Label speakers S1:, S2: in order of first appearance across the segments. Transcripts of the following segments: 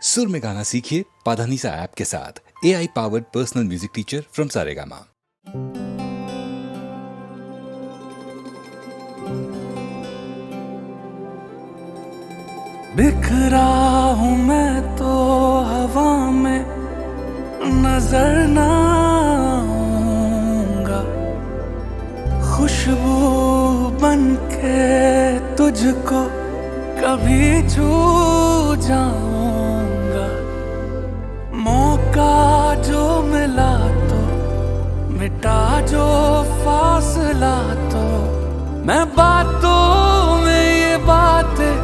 S1: सुर में गाना सीखिए पाधानीसा ऐप के साथ। AI powered personal music teacher from Saregama.
S2: बिखरा हूँ मैं तो हवा में नजर ना आऊंगा, खुशबू बन के तुझको कभी छू जाऊंगा। मौका जो मिला तो मिटा जो फासला, तो मैं बातों में ये बातें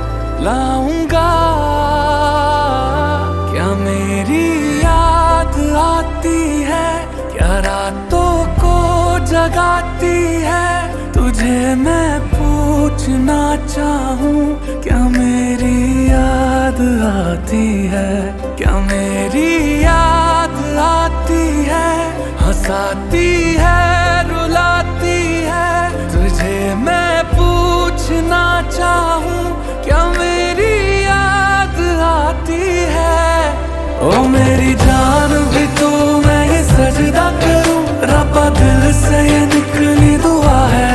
S2: लाऊंगा। क्या मेरी याद आती है, क्या रातों को जगाती है, तुझे मैं पूछना चाहूं। क्या मेरी याद आती है, क्या मेरी याद आती है, हंसाती है रुलाती है, तुझे मैं पूछना चाहूं। क्या मेरी याद आती है, ओ मेरी जान भी तू, मैं ये सजदा करूं। रब्बा दिल से ये निकली दुआ है,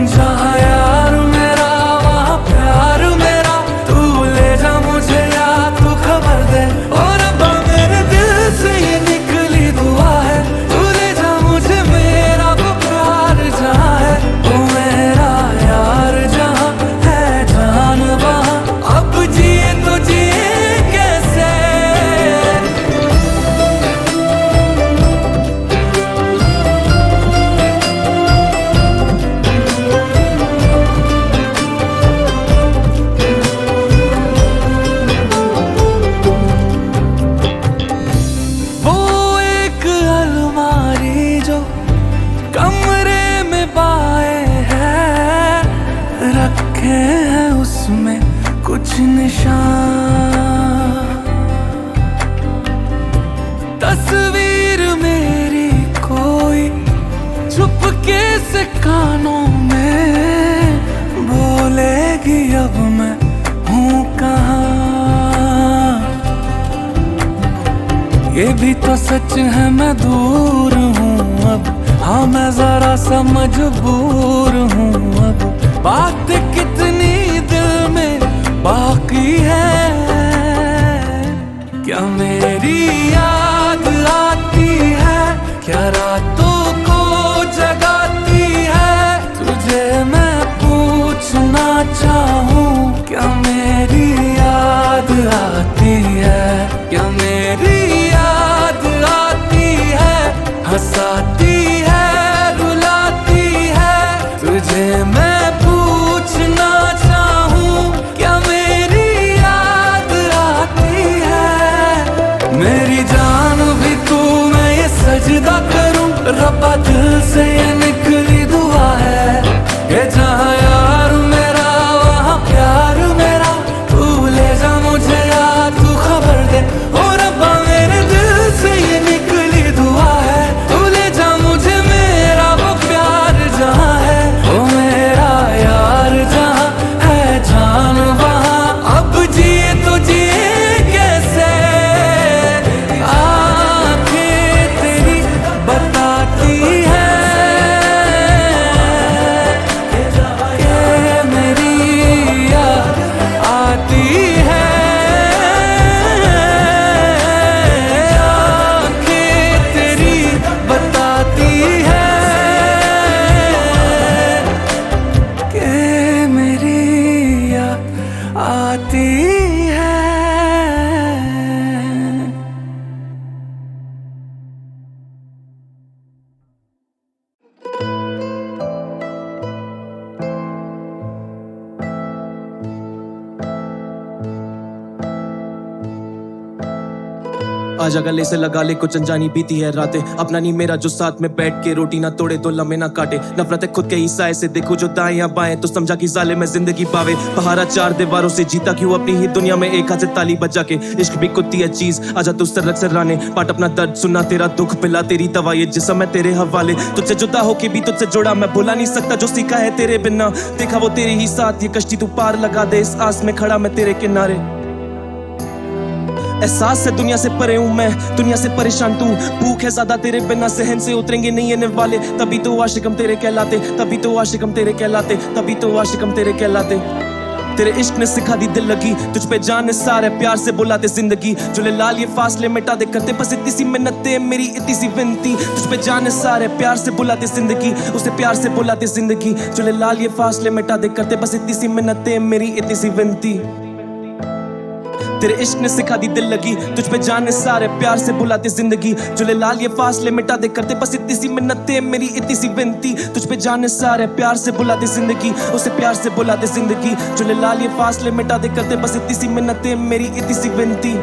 S2: जहाँ यार मेरा वहाँ प्यार मेरा, तू ले जा मुझे या तू खबर दे। और रब्बा मेरे दिल से ये निकली दुआ है, तू ले जा मुझे मेरा वो प्यार जहाँ है। ओ मेरा यार जहाँ है जान वहाँ, अब जिए तो जिए कैसे। वो एक अलमारी जो कमरे में बाए है, रखे हैं उसमें कुछ निशान। तस्वीर मेरी कोई चुपके से कानों में बोलेगी, अब मैं हूँ कहाँ। ये भी तो सच है मैं दूर हूँ अब, हाँ मैं जरा सा मजबूर हूँ अब। बात कितनी दिल में बाकी है, क्या मेरी याद आती है, क्या रातों को जगाती है, तुझे मैं पूछना चाहूँ। क्या मेरी याद आती है, क्या मेरी याद आती है, हंसाती है रुलाती है, तुझे मैं पूछना चाहूँ। क्या मेरी याद आती है, मेरी जान भी तू, मैं ये सजदा करूं। रब्बा दिल से ये निकली दुआ है, ये जहाँ यार मेरा वहाँ प्यार मेरा, तू ले जा मुझे या तू खबर दे। ओ रब्बा मेरे दिल से ये निकली दुआ है, तू ले जा मुझे मेरा वो प्यार जहाँ है। ओ मेरा यार जहाँ है जान वहाँ, अब जिए तो जिए कैसे। आंखें तेरी बताती है कि मेरी याद आती है। आंखें तेरी बताती है कि मेरी याद आती है।
S3: आजा गले से लगा ले, कुछ अनजानी बीती है रातें। अपना नहीं मेरा जो साथ में बैठ के रोटी ना तोड़े, दो लम्हे ना काटे। नफरत है खुद के ही साए से, देखो जो दाएं या बाएं तो समझा कि जाले में जिंदगी पावे। पहाड़ा चार दीवारों से जीता क्यों अपनी ही दुनिया में, एक हाथ से ताली बजा के। इश्क भी कुत्ती है चीज, आजा तू सरक सराने, पाट अपना दर्द सुना, तेरा दुख पिला तेरी दवा, ये जिस्म है तेरे हवाले। तुझसे जुदा होके भी तुझसे जुड़ा, मैं भुला नहीं सकता जो सीखा है तेरे बिना। देखा वो तेरे ही साथ, ये कश्ती तू पार लगा दे, इस आस में खड़ा मैं तेरे किनारे। एहसास से दुनिया से परे हूँ मैं, दुनिया से परेशान तू। भूख है ज्यादा तेरे बिना सहन से उतरेंगे नहीं ये वाले, तभी तो आशिक हम तेरे कहलाते, तभी तो आशिक हम तेरे कहलाते, तभी तो आशिक हम तेरे कहलाते। तेरे इश्क ने सिखा दी दिल लगी, तुझ पे जान सारे प्यार से बुलाते जिंदगी। चले लाल ये फासले मिटा दे करते बस इतनी सी मिन्नतें, मेरी इतनी सी विनती। तुझ पे जान सारे प्यार से बुलाते जिंदगी, उसे प्यार से बुलाते जिंदगी। चले लाल ये फासले मिटा दे करते बस इतनी सी मिन्नतें, मेरी इतनी सी विनती। तेरे इश्क ने सिखा दी दिल लगी, तुझ पे जाने सारे प्यार से बुलाते जिंदगी। चले लाल ये फासले मिटा दे करते बस इतनी सी मिन्नतें, मेरी इतनी सी विनती। तुझ पे जाने सारे प्यार से बुलाते जिंदगी, उसे प्यार से बुलाते जिंदगी। चले लाल ये फासले मिटा दे करते बस इतनी सी मिन्नतें, मेरी इतनी सी विनती।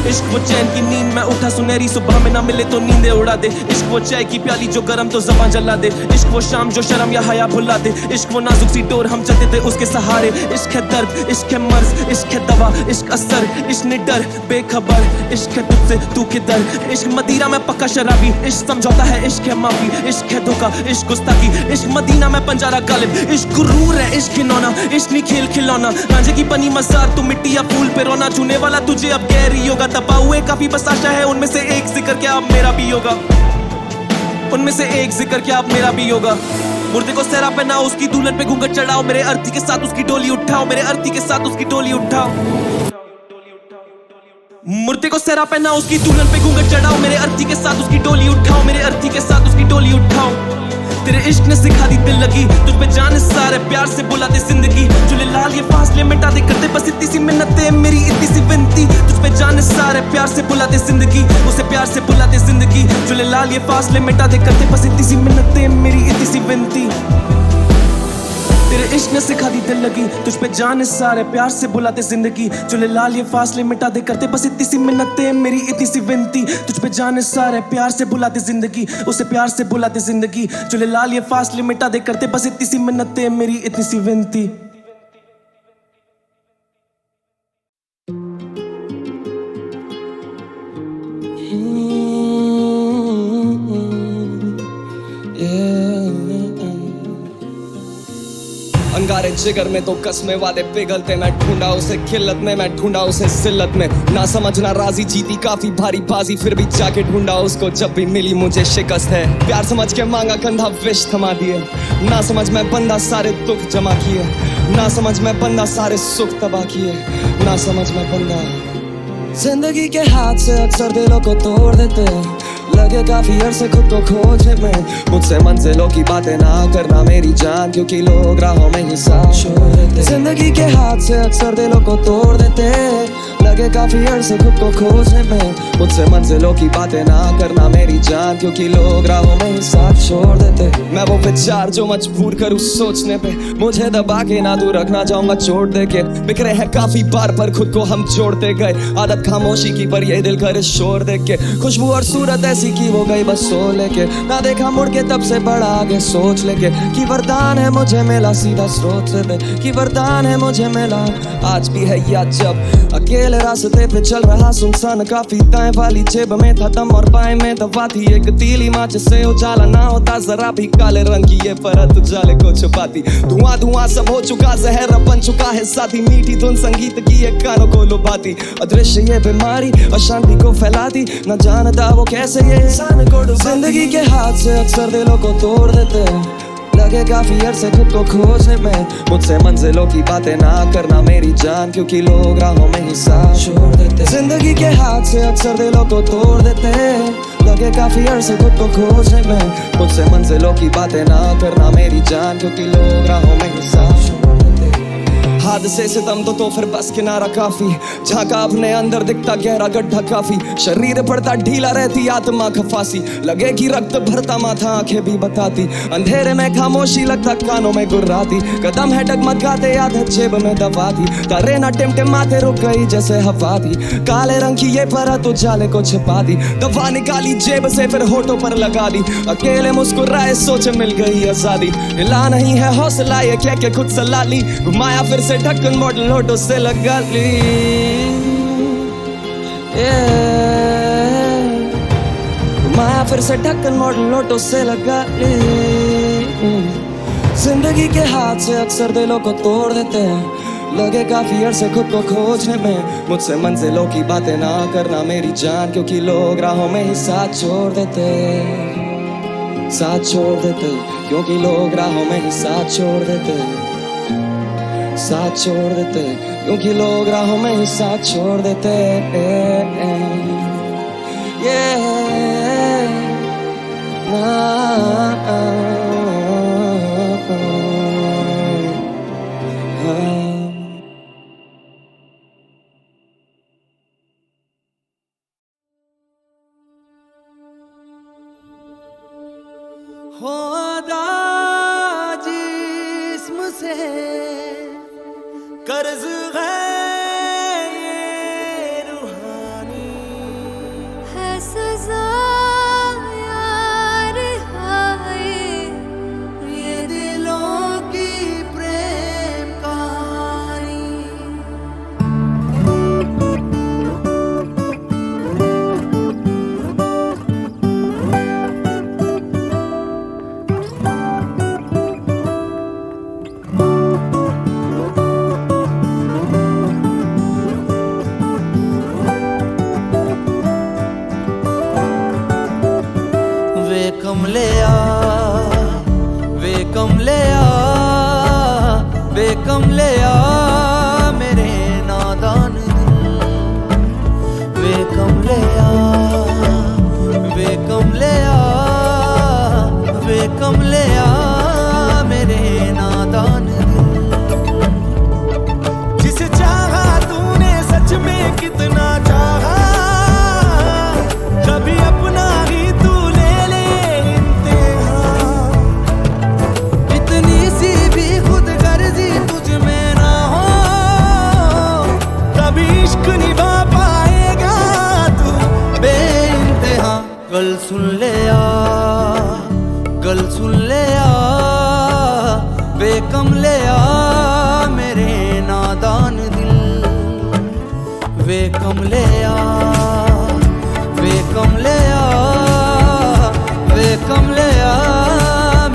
S3: इश्क वो चैन की नींद में उठा सुनहरी सुबह में ना मिले तो नींदें उड़ा दे। इश्क वो चाय की प्याली जो गरम तो ज़बान जला दे। इश्क वो शाम जो शर्म या हया भुला दे। इश्क वो नाजुक सी डोर हम चलते थे उसके सहारे। इश्क है दर्द, इश्क है मर्ज, इश्क है दवा, इश्क असर, इश्क ने डर बेखबर। इश्क है तुझसे तू किधर, इश्क मदीरा में पक्का शराबी। इश्क समझौता है, इश्क है माफी, इश्क है धोखा, इश्क गुस्ताखी। इश्क मदीना में पंजारा गालिब, इश्क गुरूर है, इश्क खिलौना, इश्क नहीं खेल खिलौना। रांझे की बनी मजार तू मिट्टी या फूल पे रोना। चुने वाला तुझे अब गहरी होगा, तपा हुए काफी बस आशा है उनमें से एक जिक्र क्या अब मेरा भी होगा। उनमें से एक जिक्र क्या अब मेरा भी होगा। मुर्दे को सहरा पहनाओ, उसकी दुल्हन पे घूंघट चढ़ाओ। मेरे अर्थी के साथ उसकी डोली उठाओ, मेरे अर्थी के साथ उसकी डोली उठाओ। मुर्दे को सहरा पहनाओ, उसकी दुल्हन पे घूंघट चढ़ाओ। मेरे अर्थी के साथ उसकी डोली उठाओ, मेरे अर्थी के साथ उसकी डोली उठाओ। तेरे इश्क ने सिखा दी दिल लगी, तुझ पे जाने सारे प्यार से बुलाते जिंदगी। चले लाल ये फासले मिटा दे करते बस इतनी सी मिन्नतें, मेरी इतनी सी विनती। तुझ पे जाने सारे प्यार से बुलाते जिंदगी, उसे प्यार से बुलाते जिंदगी। चले लाल ये फासले मिटा दे करते बस इतनी सी मिन्नतें, मेरी इतनी सी विनती। तेरे इश्क ने सिखा दी दिल लगी, तुझ पे जाने सारे प्यार से बुलाते जिंदगी। चले लाल ये फासले मिटा दे करते बस इतनी सी मिन्नतें, मेरी इतनी सी विनती। तुझ पे जाने सारे प्यार से बुलाते जिंदगी, उसे प्यार से बुलाते जिंदगी। चले लाल ये फासले मिटा दे करते बस इतनी सी मिन्नतें, मेरी इतनी सी विनती।
S4: अंगारे जिगर में तो कसमे वादे पिघलते। मैं ढूंढा उसे खिल्लत में, मैं ढूंढा उसे जिल्लत में। ना समझना राजी जीती काफी भारी बाजी, फिर भी जाके ढूंढा उसको जब भी मिली मुझे शिकस्त है। प्यार समझ के मांगा कंधा विष थमा दिए। ना समझ मैं बंदा सारे दुख जमा किए। ना समझ मैं बंदा सारे सुख तबाह किए। ना समझ मैं बंदा जिंदगी के हाथ से अक्सर दिलों को तोड़ देते। लगे काफी अरसे खुद को खोजने में। मुझसे मंजिलों की बातें ना करना मेरी जान, क्योंकि लोग राहों में ही साथ छोड़ देते। जिंदगी के हाथ से अक्सर दिलों को तोड़ देते। लगे काफी अरसे खुद को खोजने में। मुझसे मंजिलों की बातें ना करना मेरी जान, क्योंकि लोग राहों में ही साथ छोड़ देते। मैं वो विचार जो मजबूर करूँ सोचने पे, मुझे दबा के ना तू रखना चाहूंगा चोट दे के। बिखरे हैं काफी बार पर खुद को हम जोड़ते गए। आदत खामोशी की पर ये दिल करे शोर देख के। खुशबू और सूरत ऐसी की वो गई बस सो लेके। ना देखा मुड़ के तब से बड़ा आगे सोच लेके। कि वरदान है मुझे मिला सीधा स्रोत से दे। कि वरदान है मुझे मिला आज भी है याद जब अकेले रास्ते पे चल रहा सुनसान। काफी दाएं वाली जेब में था दम और बाएं में दवा थी एक तीली माँ, जिससे उजाला ना होता जरा भी। काले रंग की ये परत उजाले को छुपाती। धुआं धुआं सब हो चुका, जहर बन चुका है साथी। मीठी धुन संगीत की ये कानों को लुभाती। अदृश्य ये बीमारी अशांति को फैलाती। न जानता वो कैसे ये इंसान को डुबाती। जिंदगी के हाथ से अक्सर दिलों को तोड़ देते। लगे काफी अरसे खुद को खोजने में। मुझसे मंजिलों की बातें ना करना मेरी जान, क्योंकि लोग राहों में ही साथ छोड़ देते। जिंदगी के हाथ से अक्सर दिलों को तोड़ देते। लगे काफी अरसे खुद को खोजने में। मुझसे मंजिलों की बातें ना करना मेरी जान, क्योंकि लोग राहों में ही साथ छोड़ देते। हादसे से दम तो फिर बस किनारा काफी। झांका अपने अंदर दिखता गहरा गड्ढा काफी। शरीर पड़ता ढीला रहती आत्मा खफासी। लगे कि रक्त भरता माथा आंखें भी बताती। अंधेरे में खामोशी लगता कानों में गुर्राती। कदम है डगमगाते आदत जेब में दबाती। तारे ना टिमटिमाते रुक गई जैसे हवा थी। काले रंग की ये परत उजाले को छिपा दी। दवा निकाली जेब से फिर होठों पर लगा दी। अकेले मुस्कुराए सोचे मिल गई आजादी। हिला नहीं है हौसला ये कह के खुद सलाह ली। घुमाया फिर से ढक्कन मॉडल होठों से लगा ली। घुमाया फिर से ढक्कन मॉडल होठों से लगा ली। जिंदगी के हाथ से अक्सर दिलों को तोड़ देते हैं। लगे काफी अरसे खुद को खोजने में, मुझसे मंजिलों की बातें ना करना मेरी जान, क्योंकि लोग राहों में ही साथ छोड़ देते, साथ छोड़ देते, क्योंकि लोग राहों में ही साथ छोड़ देते, साथ छोड़ देते, क्योंकि लोग राहों में ही साथ छोड़ देते।
S2: होदा जिस्म से कर्ज है ये रूहानी,
S5: है सजा यार हाय
S2: ये दिलों की प्रेम कहानी। वे कमलिया मेरे नादान दिल, वे कमलिया मेरे नादान दिल। जिसे चाहा तूने सच में कितना चाहा, कभी अपना ही तू ले ले इम्तिहान। इतनी सी भी खुद गर्जी तुझ में ना हो, कभी इश्क निभा पाएगा तू बेइंतहा। गल सुन ले बेकमलिया मेरे नादान दिल, वे कमलिया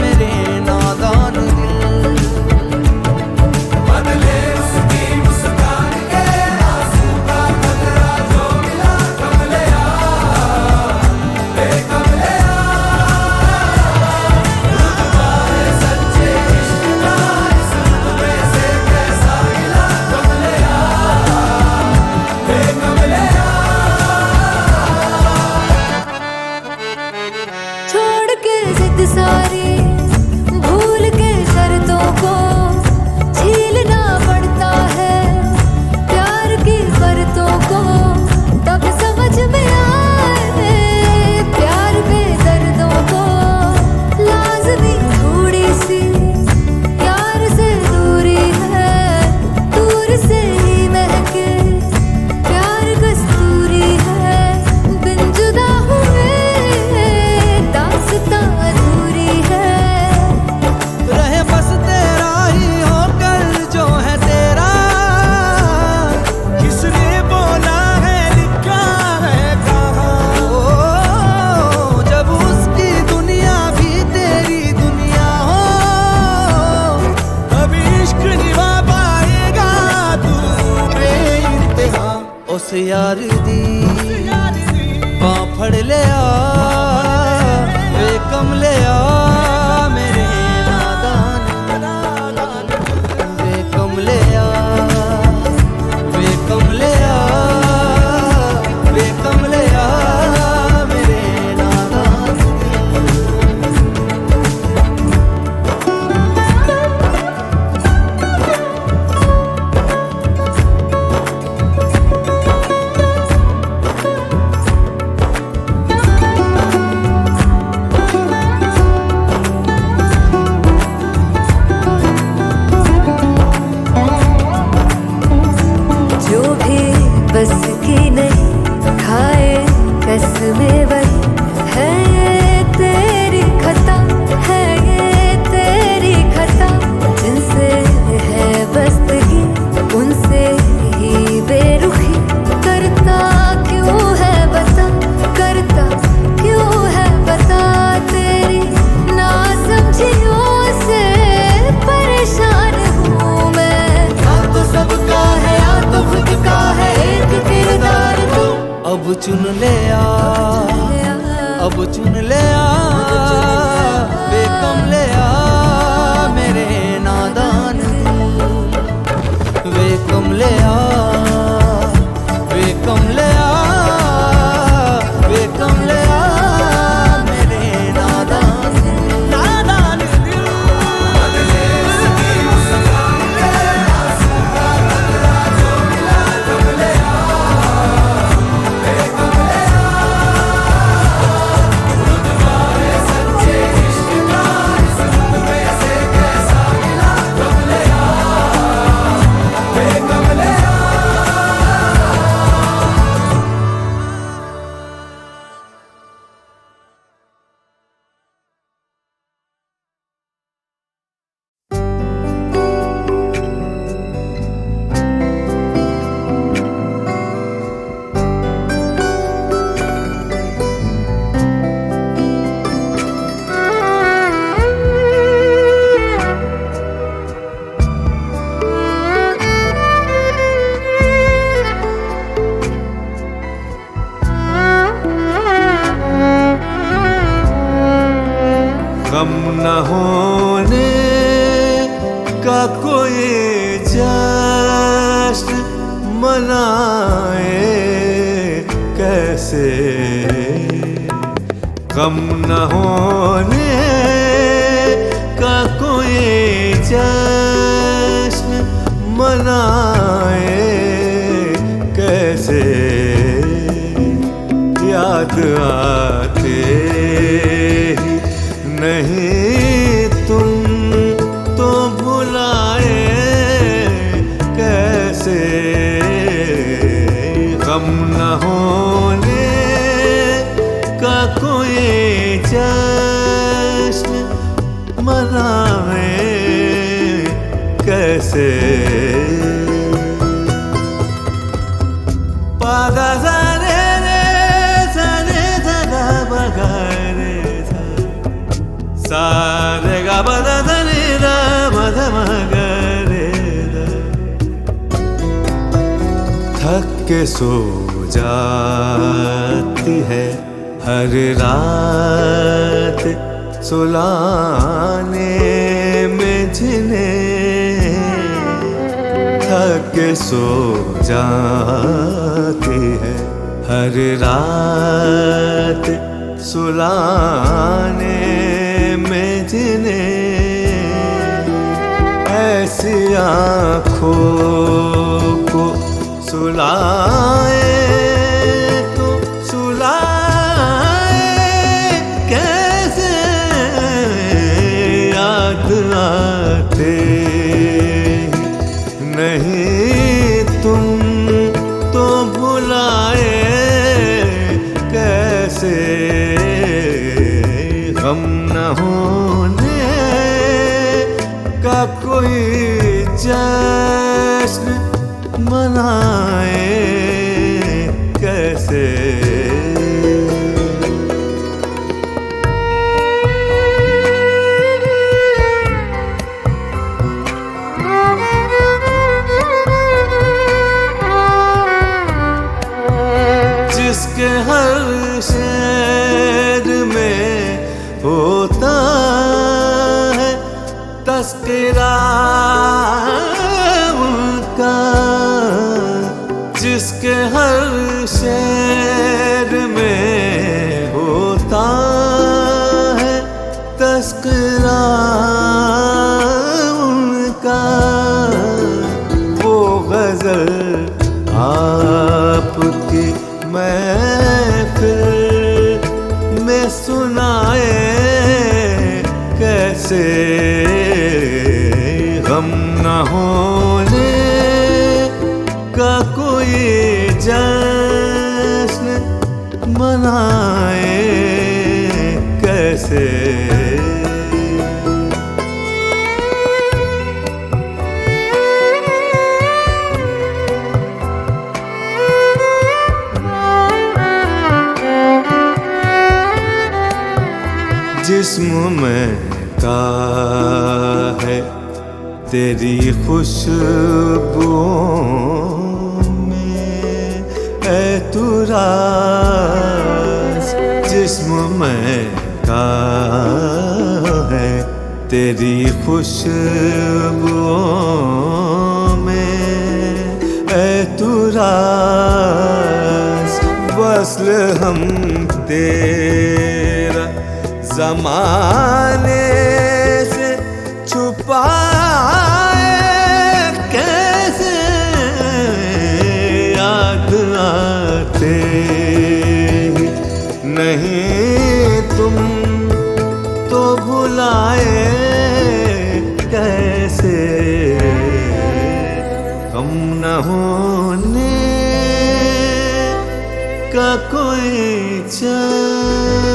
S2: मेरे नादान दिल। बदले उसकी मुस्कान के आंसू का बदला जो मिला, कमलिया वे कमलिया। रुतबा सच्चे इश्क का इस रुतबे से कैसा मिला, कमलिया वे कमलिया।
S5: छोड़ के जिद सारी भूल के शर्तों को झीलना पड़ता है, प्यार की शर्तों को तब समझ में आए, प्यार के दर्दों को लाज़मी थोड़ी सी यार से दूरी है, दूर से ही महके प्यार कस्तूरी है, बिन जुदा हुए दास्तां अधूरी है।
S2: रहे बस तेरा ही होकर जो है तेरा, किसने बोला है लिखा है कहाँ। ओ जब उसकी दुनिया भी तेरी दुनिया हो, कभी इश्क निभा पाएगा तू बेइंतहा। उस यार दी बां फड़ लिया, वे कमलिया मेरे नादान, वे कमलिया मेरे नादान।
S6: चुन ले आ, अब चुन ले आ, बेकम ले आ मेरे नादान वे कम ले आ, वे कम ले आ, वे कम ले आ मेरे नादान नादान दिल।
S7: गम न होने का कोई जश्न मनाए कैसे, गम न होने का कोई जश्न मनाए कैसे, याद आते ही नहीं तुम तो भुलाए कैसे, गम न होने का कोई जश्न मनाए कैसे। पागा सारे सारे धगा बगारे सारे गा बदा धनी रा बदा मगरे दा, थक के सो जाती है हर रात सुलाने में जिन्हें, थक के सो जाती है हर रात सुलाने में जिन्हें, ऐसी आँखों को सुलाए तो सुलाए कैसे, याद आते नहीं तुम तो भुलाए कैसे, गम न होने का कोई जश्न मनाए कैसे। जिसके हर शेर में होता है तस्करा उनका, जिसके हर शेर में होता है तस्करा उनका, वो गजल आपकी महफिल में सुनाए कैसे, गम न होने का कोई जश्न मनाए कैसे। जिस्म में का है तेरी खुशबू में, ऐ तू रात तेरी खुशबुओं में है तू राज, वस्ल हम तेरा ज़माने से छुपाए कैसे, याद आते ही नहीं तुम तो भुलाए कैसे, हम न होने का कोई जश्न।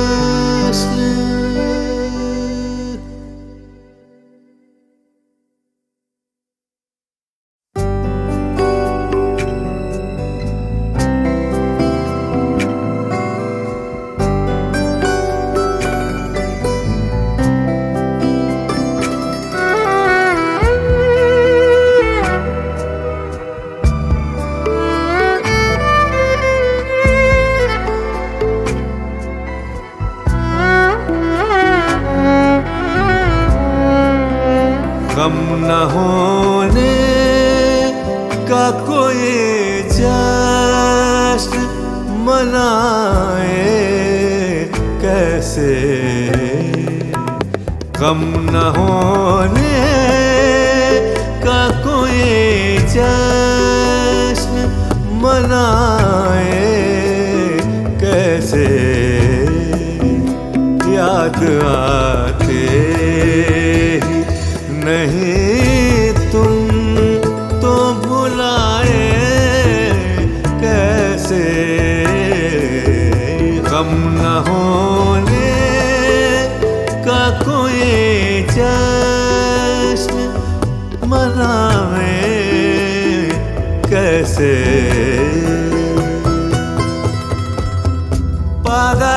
S7: गम न होने का कोई जश्न मनाए कैसे, गम न होने का कोई जश्न मनाए कैसे, याद आते ही नहीं तुम तो भुलाए कैसे, गम न होने का कोई जश्न मनाए कैसे, पागा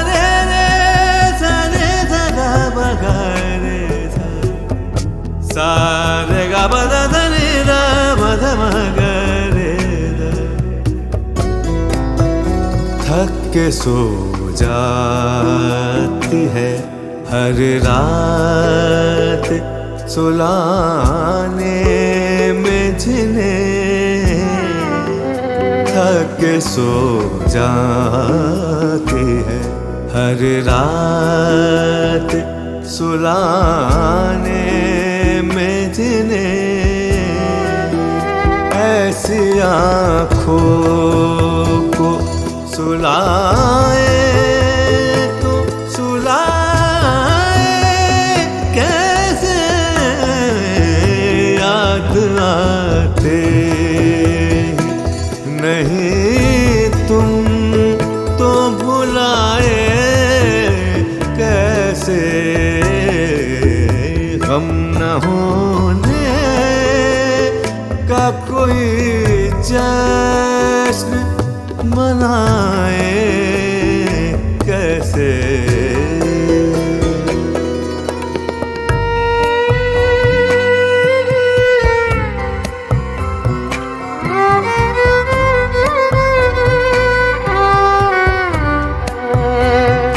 S7: रे रे धा बगा रे धा, सारे गा बदा धनी रा बदा मगा रे धा, थक के सो जाती है हर रात सुलाने में जिन्हें, थक के सो जाती है हर रात सुलाने में जिन्हें, ऐसी आँखों को सुलाए तो सुलाए कैसे, याद आते नहीं तुम तो भुलाए कैसे, गम न होने का कोई जश्न मनाए कैसे।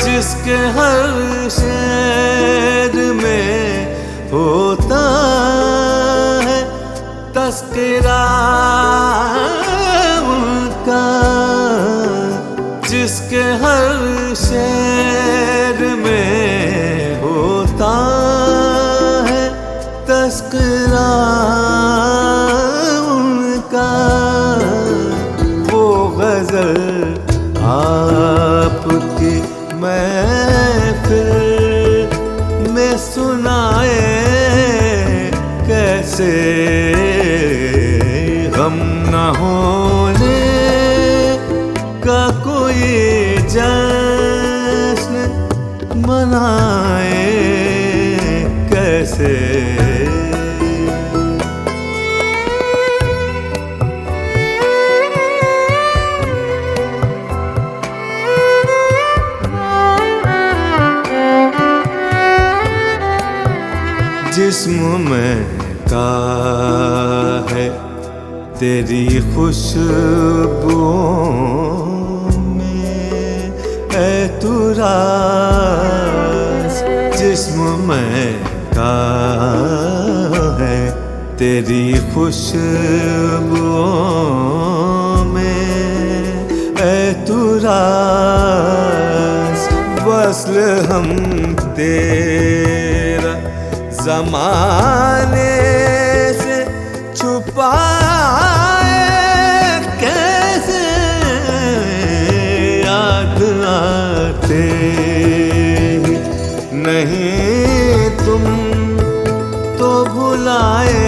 S7: जिसके हर शेर में होता है तस्करा उनका, जिसके हर शेर में होता है तस्करा उनका, वो गजल आपकी महफिल में सुनाए कैसे, गम न होने का कोई जश्न मनाए कैसे। जिस्म में का है तेरी खुशबुओं में है तू राज, जिस्म में लिखा है तेरी खुशबुओं में ऐ तू राज वस्ल हम तेरा ज़माने से छुपाए कैसे याद आते नहीं तुम तो भुलाए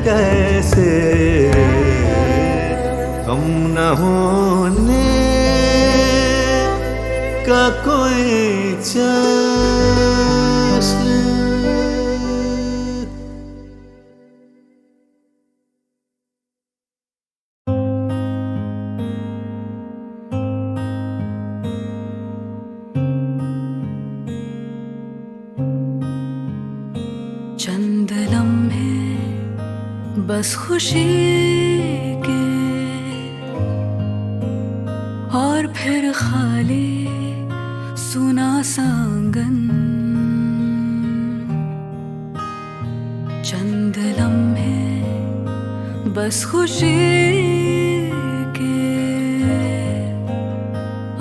S7: कैसे हम न होने का कोई जश्न।
S5: चंद लम्हे बस खुशी के और फिर खाली सुना सांगन। चंद लम्हे बस खुशी के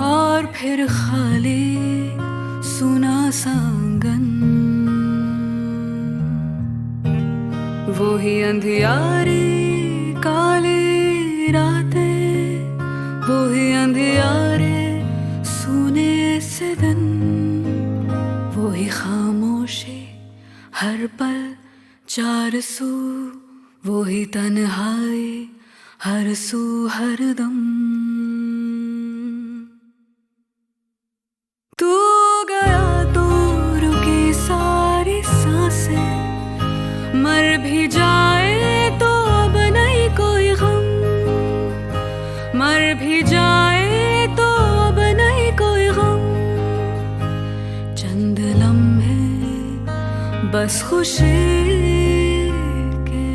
S5: और फिर खाली सुना सांगन। वो ही अंधियारी काली रातें, वो ही अंधियारे सुने से दिन, वो ही खामोशी हर पल चार सू, वो ही तन्हाई हर सू हर दम। तू गया तो रुकी सारी सांसें, मर भी जाए तो अब नहीं कोई गम, मर भी जाए तो अब नहीं कोई गम। चंद लम्हे बस खुशी के।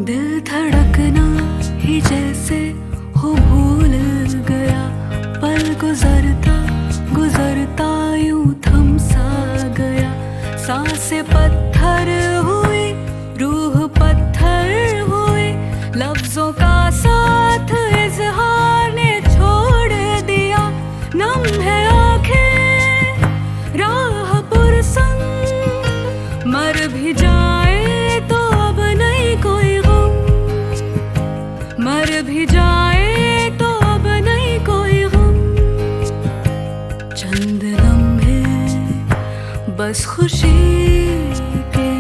S5: दिल धड़कना ही जैसे हो भूल गया, पल गुजरता गुजरता यूं थम सा गया। सांसें पत्थर हुई, रूह पत्थर हुई, लफ्जों का साथ इजहार ने छोड़ दिया। नम है आंखें राह पुरसंग, मर भी जाए तो अब नहीं कोई गम, मर भी जाए तो अब नहीं कोई गम। चंद लम्हे बस खुशी के।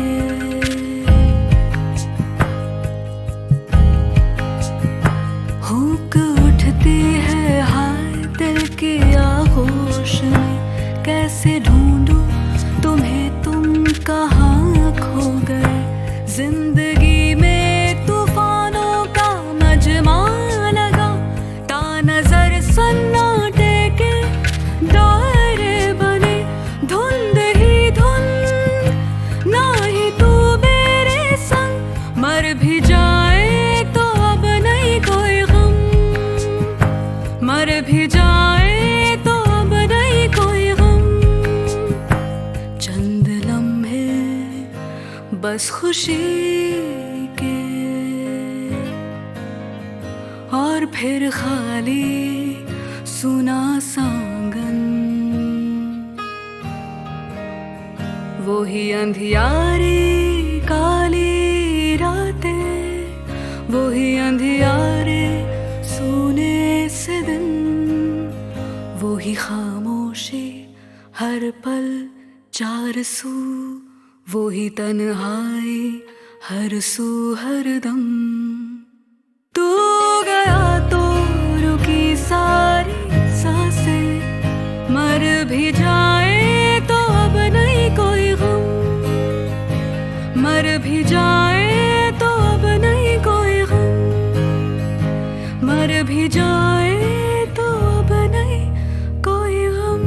S5: हुक उठती है हाय दिल की आगोश में, कैसे ढूंढूं तुम्हें, तुम कहाँ खो गए। जिंदगी में तूफानों का मजमा लगा, ता नजर सन्नाटे के दायरे बने। धुंध ही धुंध ना ही तू मेरे संग, मर भी जाए तो अब नहीं कोई गम, मर भी जाए तो अब नहीं कोई गम। चंद लम्हे बस खुशी के और फिर खाली सुना सांगन। वो ही अंधियारी काली रातें, वो ही अंधियारे सुने से दिन, वो ही खामोशी हर पल चार सू, वो ही तन्हाई हर सू हर दम। तू गया तो रुकी सारी सांसें, मर भी जाए तो अब नहीं कोई गम, मर भी जाए तो अब नहीं कोई गम, मर भी जाए तो अब नहीं कोई गम।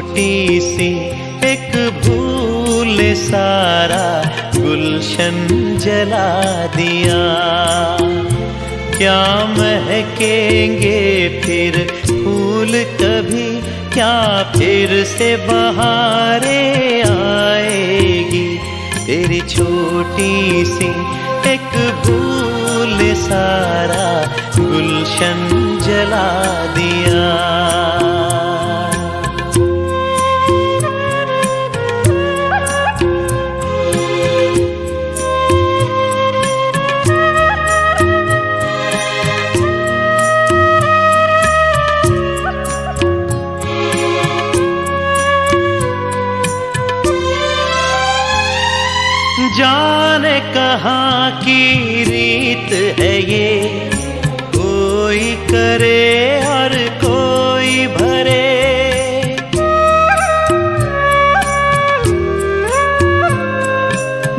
S7: छोटी सी एक भूल सारा गुलशन जला दिया। क्या महकेंगे फिर फूल कभी, क्या फिर से बहारें आएगी। तेरी छोटी सी एक भूल सारा गुलशन जला दिया। जाने कहाँ की रीत है ये, कोई करे और कोई भरे।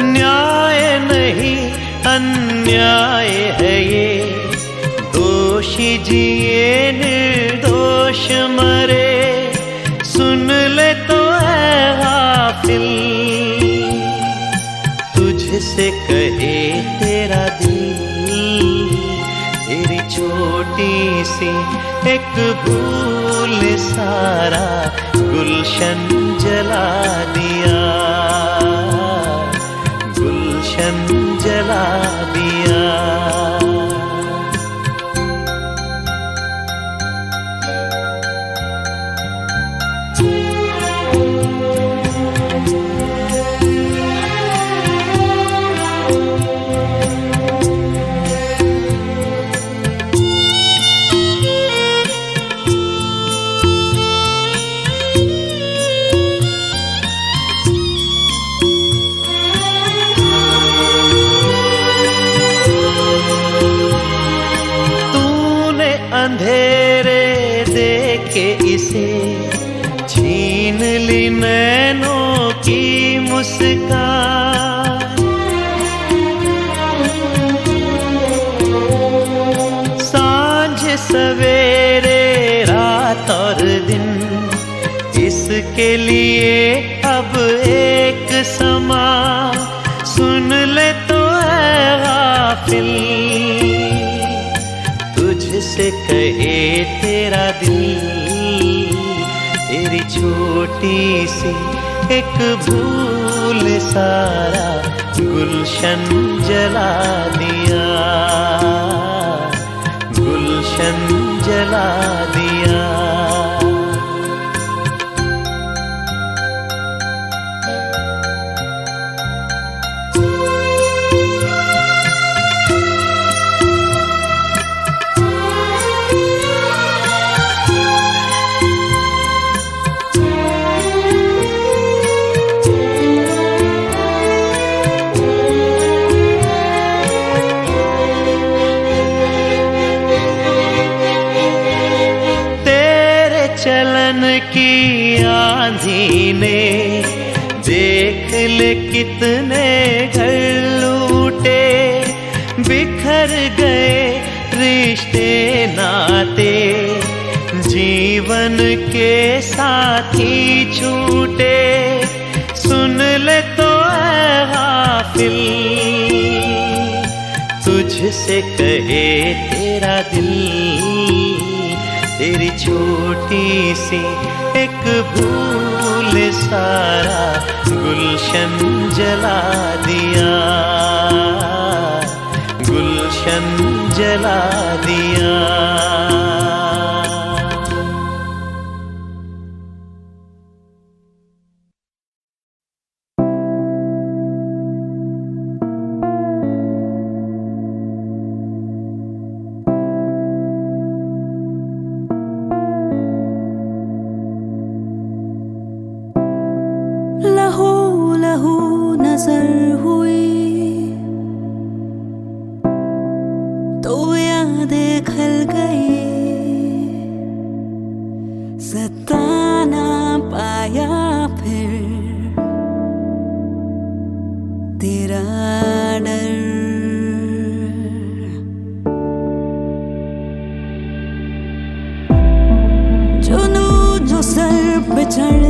S7: न्याय नहीं अन्याय है ये, दोषी जिए निर्दोष मरे। सुन ले तो है गाफिल, तुझसे कहे तेरा दिल। तेरी छोटी सी एक भूल सारा गुलशन जला दिया, गुलशन जला दिया। अंधेरे देके इसे छीन ली नैनों की मुस्कान। सांझ सवेरे रात और दिन इसके लिए अब एक समा। सुन ले तो है गाफिल, तुझसे कहे तेरा दिल। तेरी छोटी सी एक भूल सारा गुलशन जला दिया, गुलशन जला दिया। चलन की आंधी ने देख ले कितने घर लूटे। बिखर गए रिश्ते नाते, जीवन के साथी छूटे। सुन ले तो है गाफिल, तुझसे कहे तेरा दिल। तेरी छोटी सी एक भूल सारा गुलशन जला दिया, गुलशन जला दिया।
S5: लहू लहू नजर हुई तो यादें खल गई। सताना पाया फिर तेरा डर। जुनू जो सर पे चढ़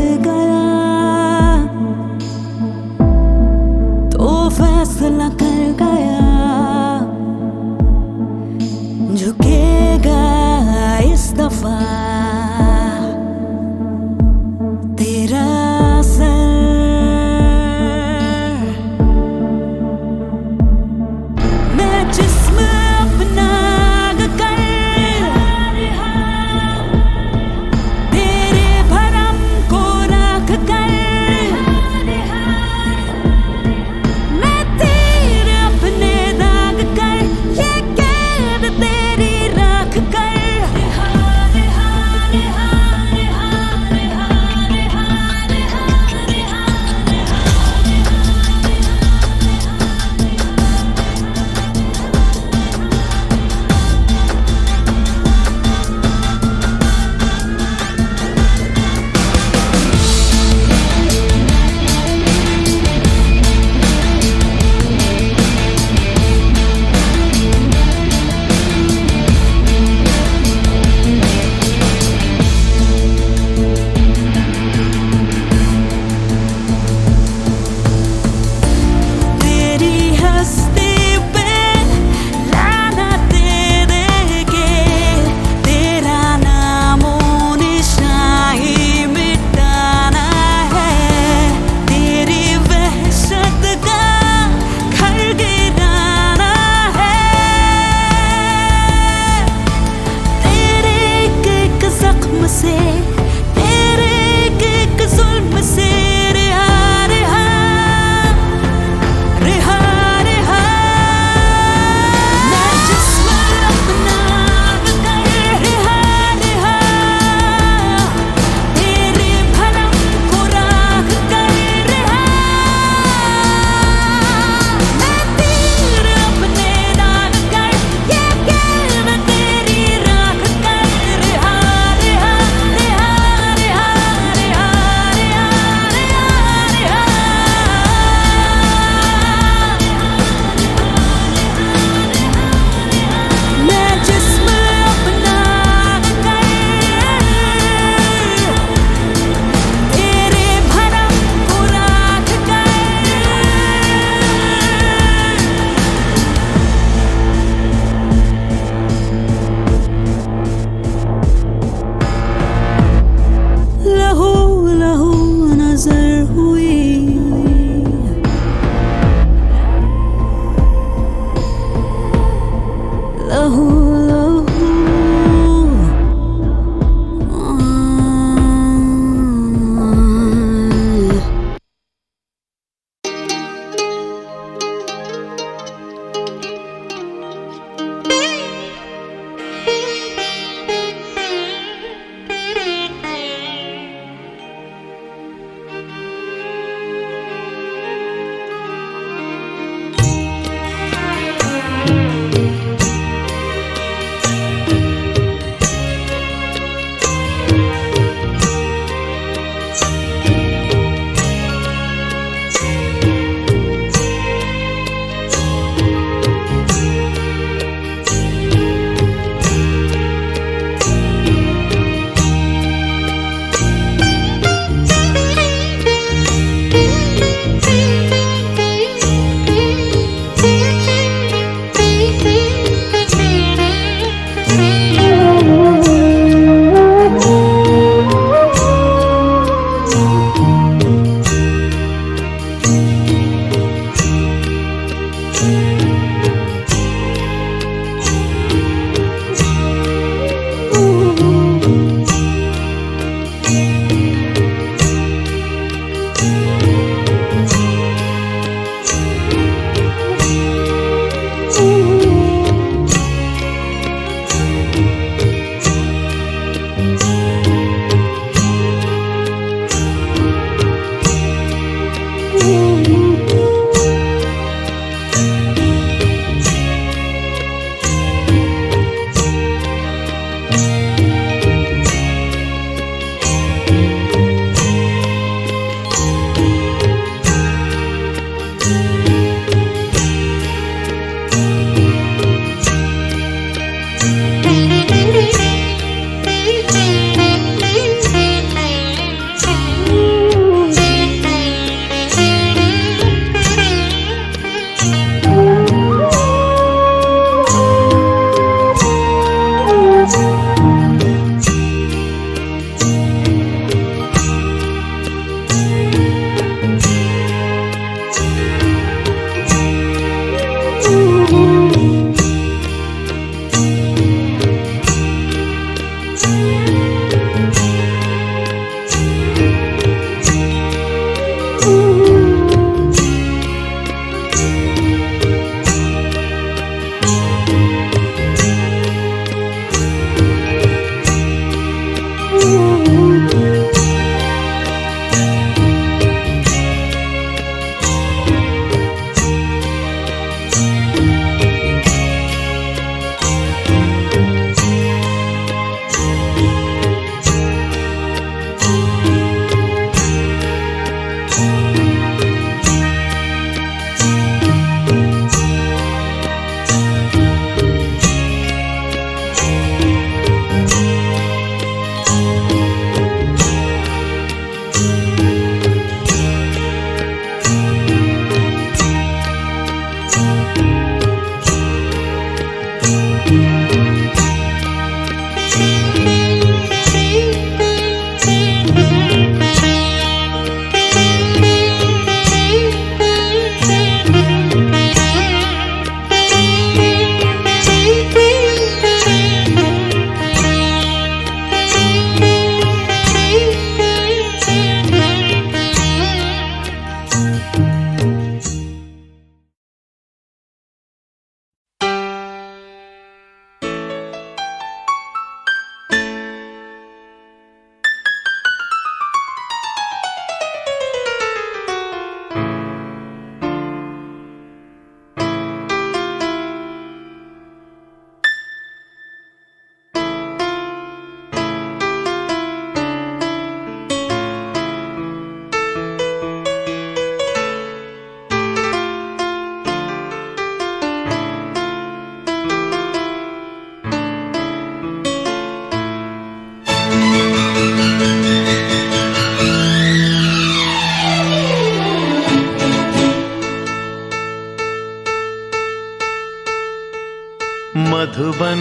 S7: मधुबन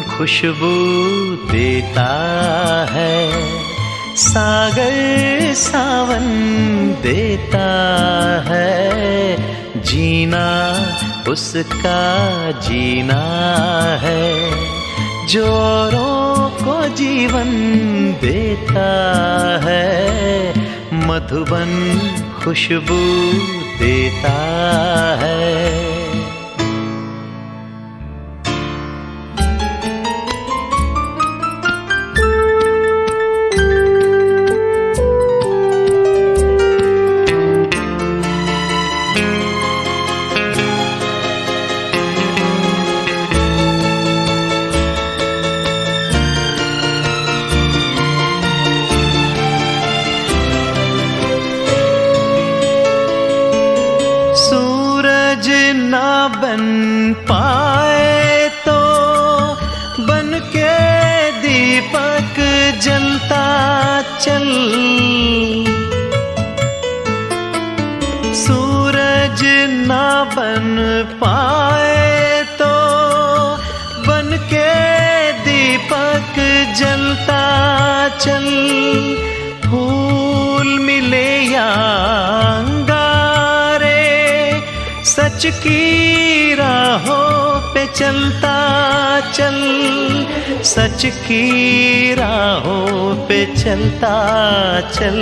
S7: खुशबू देता है, सागर सावन देता है, जीना उसका जीना है, जो औरों को जीवन देता है, मधुबन खुशबू देता है। सूरज ना बन पाए तो बन के दीपक जलता चल, सूरज ना बन पाए तो बन के दीपक जलता चल, फूल मिले या सच की राहों पे चलता चल, सच की राहों पे चलता चल,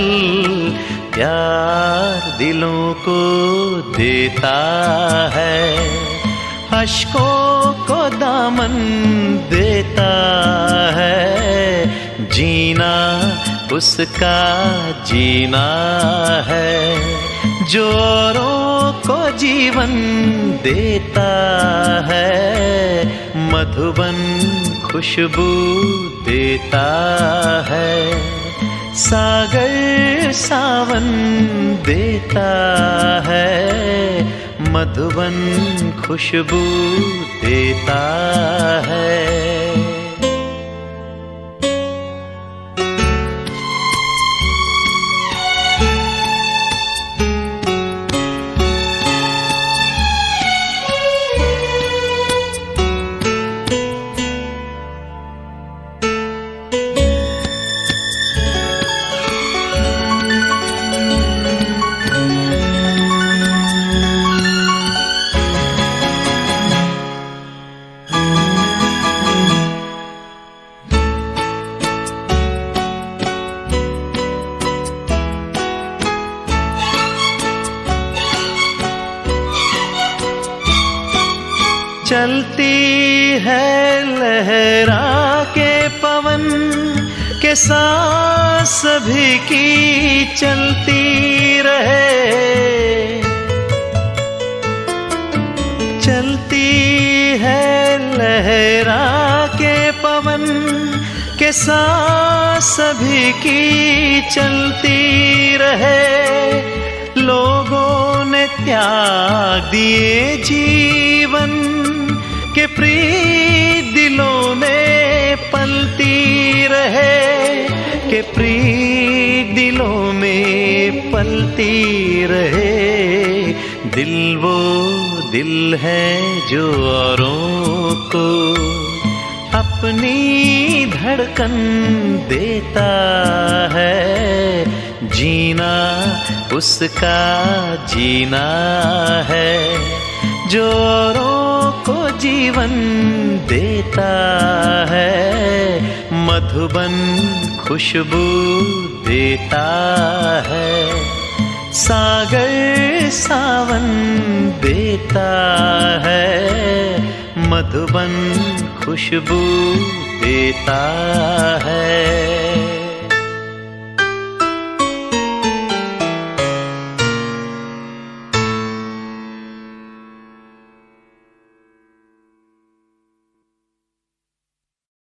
S7: प्यार दिलों को देता है, अश्कों को दामन देता है, जीना उसका जीना है, जो औरों को जीवन देता है, मधुबन खुशबू देता है, सागर सावन देता है, मधुबन खुशबू देता है। चलती है लहरा के पवन के सांस सभी की चलती रहे, चलती है लहरा के पवन के सांस सभी की चलती रहे, लोगों ने त्याग दिए जीवन के प्रीत दिलों में पलती रहे, के प्रीत दिलों में पलती रहे, दिल वो दिल है जो औरों को अपनी धड़कन देता है, जीना उसका जीना है, जो औरों को जीवन देता है, मधुबन खुशबू देता है, सागर सावन देता है, मधुबन खुशबू देता है।